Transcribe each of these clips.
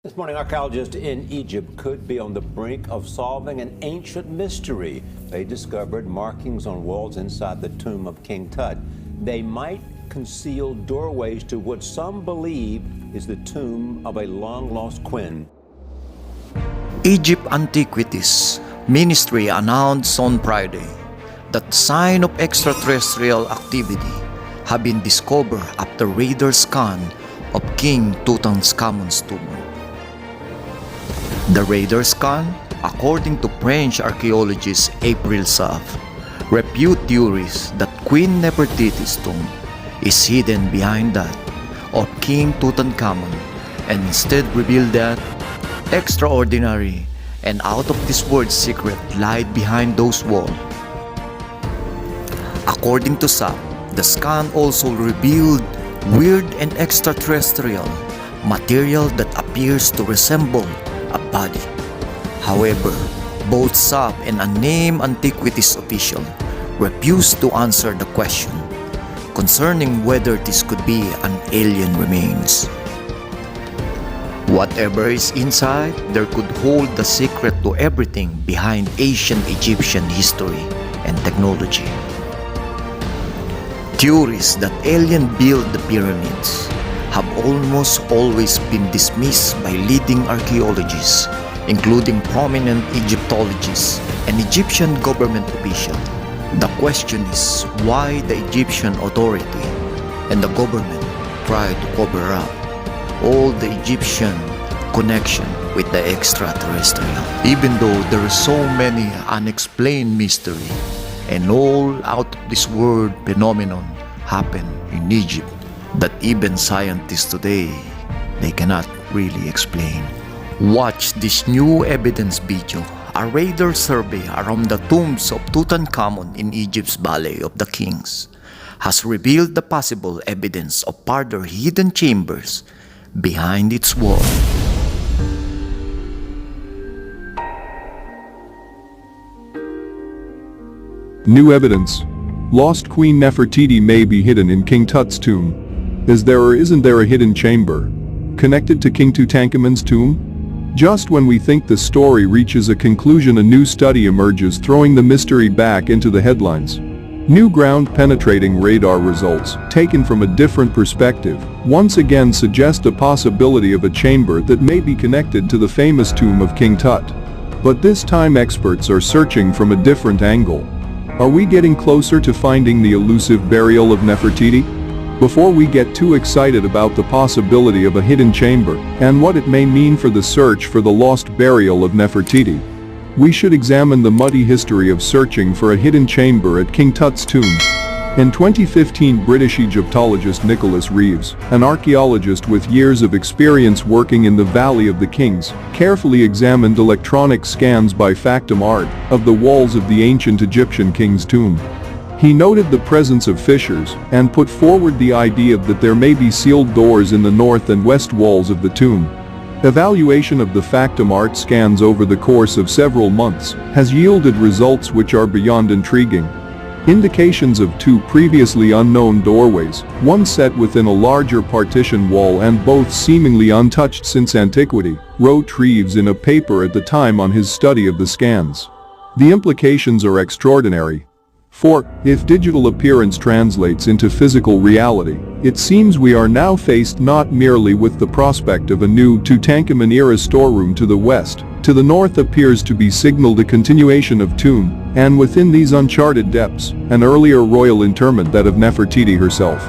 This morning, archaeologists in Egypt could be on the brink of solving an ancient mystery. They discovered markings on walls inside the tomb of King Tut. They might conceal doorways to what some believe is the tomb of a long-lost queen. Egypt Antiquities Ministry announced on Friday that signs of extraterrestrial activity have been discovered after radar scan of King Tutankhamun's tomb. The radar scan, according to French archaeologist April Sav, refute theories that Queen Nefertiti's tomb is hidden behind that of King Tutankhamun, and instead reveal that extraordinary and out-of-this-world secret lied behind those walls. According to Sav, the scan also revealed weird and extraterrestrial material that appears to resemble a body. However, both Sav and a named antiquities official refused to answer the question concerning whether this could be an alien remains. Whatever is inside, there could hold the secret to everything behind ancient Egyptian history and technology. Theories that aliens built the pyramids have almost always been dismissed by leading archaeologists, including prominent Egyptologists and Egyptian government officials. The question is why the Egyptian authority and the government try to cover up all the Egyptian connection with the extraterrestrial. Even though there are so many unexplained mystery and all out of this world phenomenon happen in Egypt that even scientists today, they cannot really explain. Watch this new evidence video, a radar survey around the tombs of Tutankhamun in Egypt's Valley of the Kings has revealed the possible evidence of further hidden chambers behind its wall. New evidence. Lost Queen Nefertiti may be hidden in King Tut's tomb. Is there or isn't there a hidden chamber connected to King Tutankhamun's tomb? Just when we think the story reaches a conclusion, a new study emerges, throwing the mystery back into the headlines. New ground-penetrating radar results, taken from a different perspective, once again suggest a possibility of a chamber that may be connected to the famous tomb of King Tut. But this time experts are searching from a different angle. Are we getting closer to finding the elusive burial of Nefertiti? Before we get too excited about the possibility of a hidden chamber and what it may mean for the search for the lost burial of Nefertiti, we should examine the muddy history of searching for a hidden chamber at King Tut's tomb. In 2015, British Egyptologist Nicholas Reeves, an archaeologist with years of experience working in the Valley of the Kings, carefully examined electronic scans by Factum Art of the walls of the ancient Egyptian king's tomb. He noted the presence of fissures and put forward the idea that there may be sealed doors in the north and west walls of the tomb. Evaluation of the Factum Art scans over the course of several months has yielded results which are beyond intriguing. Indications of two previously unknown doorways, one set within a larger partition wall and both seemingly untouched since antiquity, wrote Reeves in a paper at the time on his study of the scans. The implications are extraordinary. For, if digital appearance translates into physical reality, it seems we are now faced not merely with the prospect of a new Tutankhamun-era storeroom to the west. To the north appears to be signaled a continuation of tomb, and within these uncharted depths, an earlier royal interment, that of Nefertiti herself.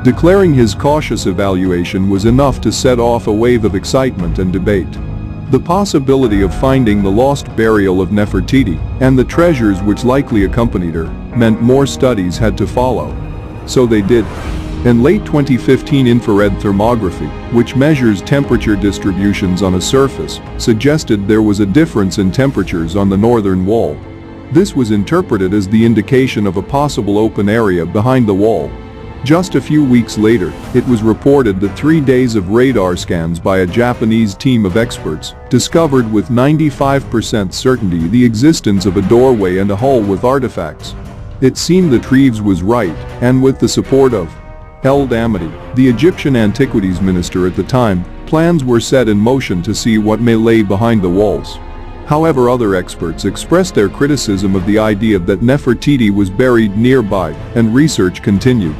Declaring his cautious evaluation was enough to set off a wave of excitement and debate. The possibility of finding the lost burial of Nefertiti and the treasures which likely accompanied her meant more studies had to follow. So they did. In late 2015, infrared thermography, which measures temperature distributions on a surface, suggested there was a difference in temperatures on the northern wall. This was interpreted as the indication of a possible open area behind the wall. Just a few weeks later, it was reported that 3 days of radar scans by a Japanese team of experts discovered with 95% certainty the existence of a doorway and a hall with artifacts. It seemed that Reeves was right, and with the support of Eld Amity, the Egyptian antiquities minister at the time, plans were set in motion to see what may lay behind the walls. However, other experts expressed their criticism of the idea that Nefertiti was buried nearby, and research continued.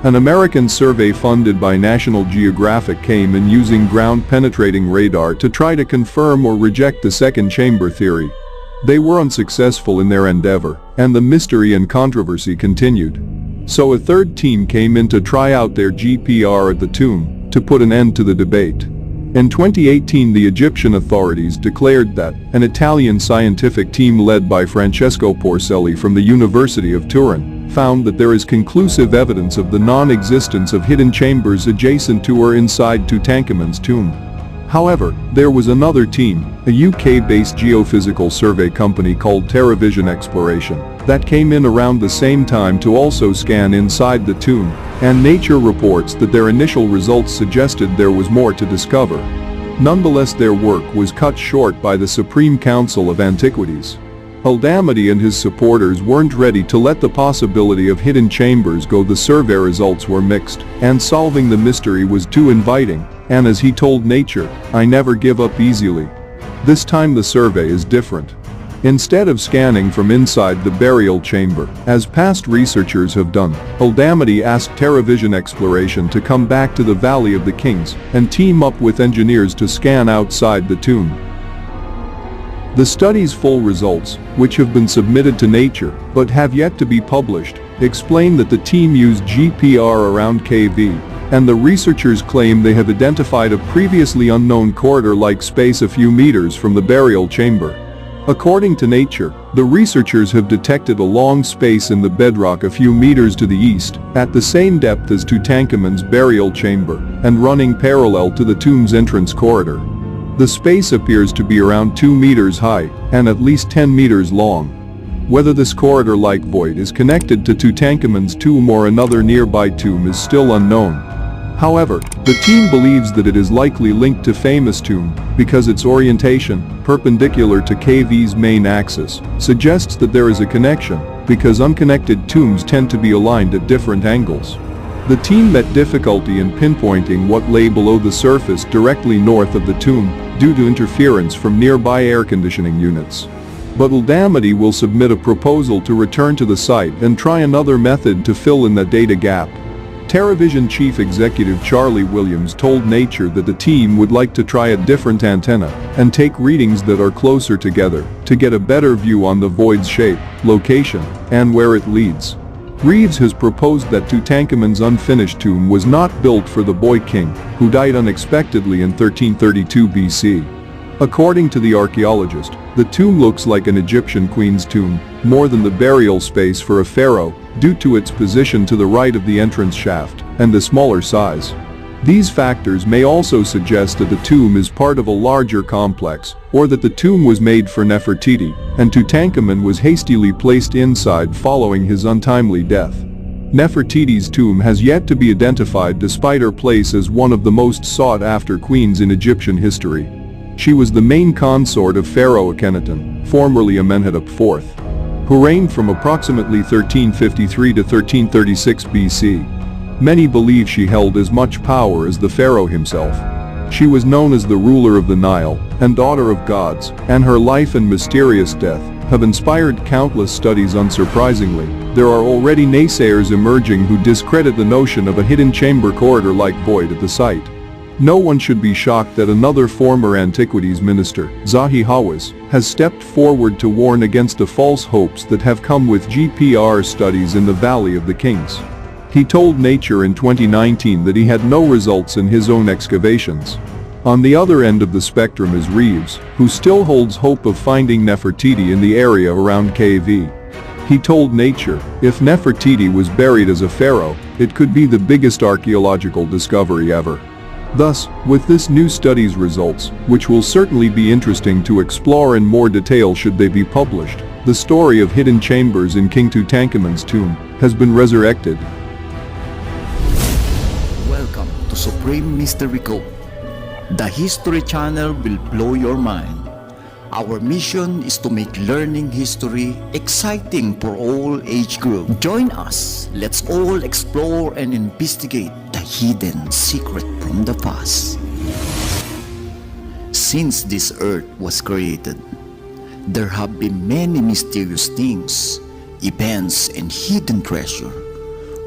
An American survey funded by National Geographic came in using ground-penetrating radar to try to confirm or reject the second chamber theory. They were unsuccessful in their endeavor, and the mystery and controversy continued. So a third team came in to try out their GPR at the tomb, to put an end to the debate. In 2018, the Egyptian authorities declared that an Italian scientific team led by Francesco Porcelli from the University of Turin found that there is conclusive evidence of the non-existence of hidden chambers adjacent to or inside Tutankhamun's tomb. However, there was another team, a UK-based geophysical survey company called TerraVision Exploration, that came in around the same time to also scan inside the tomb, and Nature reports that their initial results suggested there was more to discover. Nonetheless, their work was cut short by the Supreme Council of Antiquities. Al-Damadi and his supporters weren't ready to let the possibility of hidden chambers go. The survey results were mixed, and solving the mystery was too inviting, and as he told Nature, "I never give up easily." This time the survey is different. Instead of scanning from inside the burial chamber, as past researchers have done, Al-Damadi asked TerraVision Exploration to come back to the Valley of the Kings and team up with engineers to scan outside the tomb. The study's full results, which have been submitted to Nature but have yet to be published, explain that the team used GPR around KV, and the researchers claim they have identified a previously unknown corridor-like space a few meters from the burial chamber. According to Nature, the researchers have detected a long space in the bedrock a few meters to the east, at the same depth as Tutankhamun's burial chamber, and running parallel to the tomb's entrance corridor. The space appears to be around 2 meters high, and at least 10 meters long. Whether this corridor-like void is connected to Tutankhamun's tomb or another nearby tomb is still unknown. However, the team believes that it is likely linked to famous tomb, because its orientation, perpendicular to KV's main axis, suggests that there is a connection, because unconnected tombs tend to be aligned at different angles. The team met difficulty in pinpointing what lay below the surface directly north of the tomb, due to interference from nearby air conditioning units. But Al-Damadi will submit a proposal to return to the site and try another method to fill in that data gap. TerraVision Chief Executive Charlie Williams told Nature that the team would like to try a different antenna and take readings that are closer together to get a better view on the void's shape, location, and where it leads. Reeves has proposed that Tutankhamun's unfinished tomb was not built for the boy king, who died unexpectedly in 1332 BC. According to the archaeologist, the tomb looks like an Egyptian queen's tomb, more than the burial space for a pharaoh, due to its position to the right of the entrance shaft, and the smaller size. These factors may also suggest that the tomb is part of a larger complex, or that the tomb was made for Nefertiti, and Tutankhamun was hastily placed inside following his untimely death. Nefertiti's tomb has yet to be identified despite her place as one of the most sought-after queens in Egyptian history. She was the main consort of Pharaoh Akhenaten, formerly Amenhotep IV, who reigned from approximately 1353 to 1336 BC. Many believe she held as much power as the pharaoh himself. She was known as the ruler of the Nile and daughter of gods, and her life and mysterious death have inspired countless studies. Unsurprisingly, there are already naysayers emerging who discredit the notion of a hidden chamber corridor-like void at the site. No one should be shocked that another former antiquities minister, Zahi Hawass, has stepped forward to warn against the false hopes that have come with GPR studies in the Valley of the Kings. He told Nature in 2019 that he had no results in his own excavations. On the other end of the spectrum is Reeves, who still holds hope of finding Nefertiti in the area around KV. He told Nature, if Nefertiti was buried as a pharaoh, it could be the biggest archaeological discovery ever. Thus, with this new study's results, which will certainly be interesting to explore in more detail should they be published, the story of hidden chambers in King Tutankhamun's tomb has been resurrected. Welcome to Supreme Mystery Code. The History Channel will blow your mind. Our mission is to make learning history exciting for all age groups. Join us. Let's all explore and investigate the hidden secret from the past. since this earth was created. There have been many mysterious things, events, and hidden treasure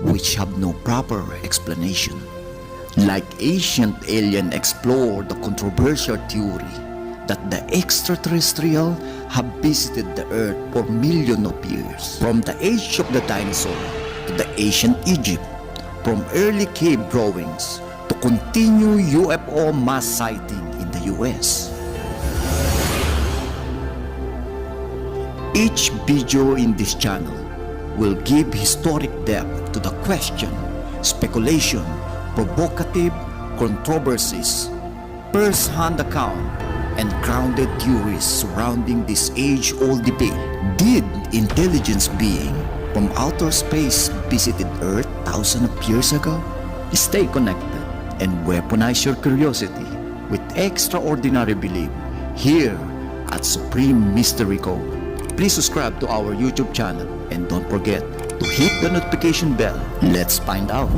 which have no proper explanation. Like ancient alien explored the controversial theory that the extraterrestrial have visited the earth for millions of years. From the age of the dinosaur to the ancient Egypt, from early cave drawings to continue UFO mass sighting in the US. Each video in this channel will give historic depth to the question, speculation, provocative controversies, first-hand account, and grounded theories surrounding this age-old debate. Did intelligence being from outer space visited Earth thousands of years ago? Stay connected and weaponize your curiosity with extraordinary belief here at Supreme Mystery Code. Please subscribe to our YouTube channel and don't forget to hit the notification bell. Let's find out.